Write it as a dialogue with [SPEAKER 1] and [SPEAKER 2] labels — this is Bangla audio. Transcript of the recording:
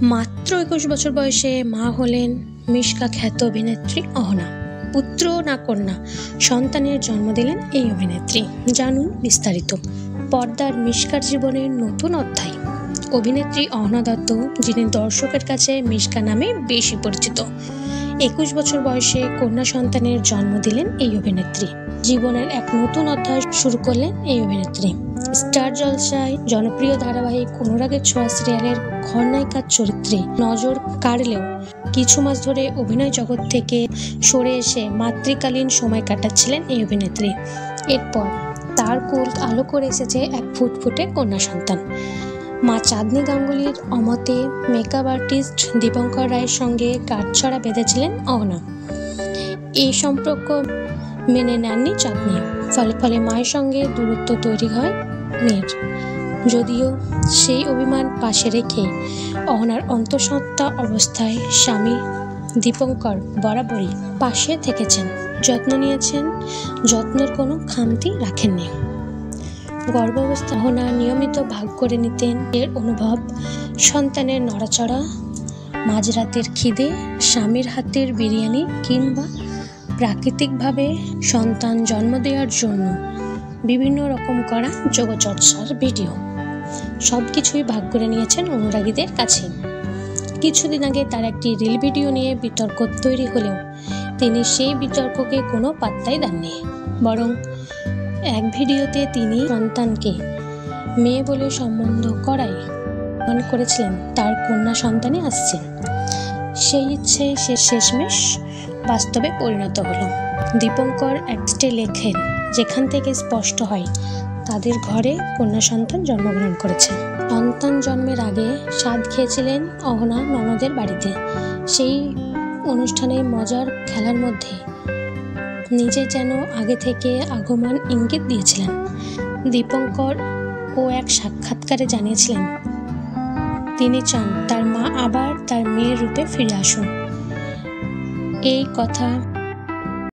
[SPEAKER 1] মাত্র 21 বছর বয়সে মা হলেন মিশকা খ্যাত অভিনেত্রী অহনা। পুত্র না কন্যা সন্তানের জন্ম দিলেন এই অভিনেত্রী। জানুন বিস্তারিত। পর্দার মিশকার জীবনের নতুন অধ্যায়। অভিনেত্রী অহনা দত্ত, যিনি দর্শকের কাছে মিশকা নামে বেশি পরিচিত, 21 বছর বয়সে কন্যা সন্তানের জন্ম দিলেন এই অভিনেত্রী। জীবনের এক নতুন অধ্যায় শুরু করলেন এই অভিনেত্রী। স্টার জলসায় জনপ্রিয় ধারাবাহিক অনুরাগের ছোঁয়া সিরিয়ালের খলনায়িকার চরিত্রে নজর কাড়লেও কিছু মাস ধরে অভিনয় জগৎ থেকে সরে এসে মাতৃকালীন সময় কাটাচ্ছিলেন এই অভিনেত্রী। এরপর তার কোল আলো করে এসেছে এক ফুটফুটে কন্যা সন্তান। মা চাঁদনি গাঙ্গুলির অমতে মেকআপ আর্টিস্ট দীপঙ্কর রায়ের সঙ্গে গাঁটছড়া বেঁধেছিলেন অহনা। এই সম্পর্ক মেনে নেননি চাঁদনি। ফলে মায়ের সঙ্গে দূরত্ব তৈরি হয় মেয়ের। যদিও সেই অভিমান পাশে রেখে অহনার অন্তঃসত্ত্বা অবস্থায় স্বামী দীপঙ্কর বরাবরই পাশে থেকেছেন, যত্ন নিয়েছেন, যত্নের কোনো খামতি রাখেননি। গর্ভাবস্থা অহনা নিয়মিত ভাগ করে নিতেন এর অনুভব, সন্তানের নড়াচড়া, মাঝরাতের খিদে, স্বামীর হাতের বিরিয়ানি কিংবা প্রাকৃতিকভাবে সন্তান জন্ম দেওয়ার জন্য বিভিন্ন রকম করা যোগচর্চার ভিডিও, সব কিছুই ভাগ করে নিয়েছেন অনুরাগীদের কাছে। কিছুদিন আগে তার একটি রিল ভিডিও নিয়ে বিতর্ক তৈরি হলেও তিনি সেই বিতর্ককে কোনো পাত্তাই দেননি। বরং এক ভিডিওতে তিনি সন্তানকে মেয়ে বলে সম্বন্ধ করাই মনে করেছিলেন তার কন্যা সন্তানে আসছে। সেই ইচ্ছে শেষমেশ বাস্তবে পরিণত হলো। দীপঙ্কর একটে লেখেন, যেখান থেকে স্পষ্ট হয় তাদের ঘরে কন্যা সন্তান জন্মগ্রহণ করেছে। সন্তান জন্মের আগে স্বাদ খেয়েছিলেন অহনা ননদের বাড়িতে। সেই অনুষ্ঠানে মজার খেলার মধ্যে নিজে যেন আগে থেকে আগমন ইঙ্গিত দিয়েছিলেন। দীপঙ্কর ও এক সাক্ষাৎকারে জানিয়েছিলেন তিনি চান তার মা আবার তার মেয়ের রূপে ফিরে আসুন। এই কথা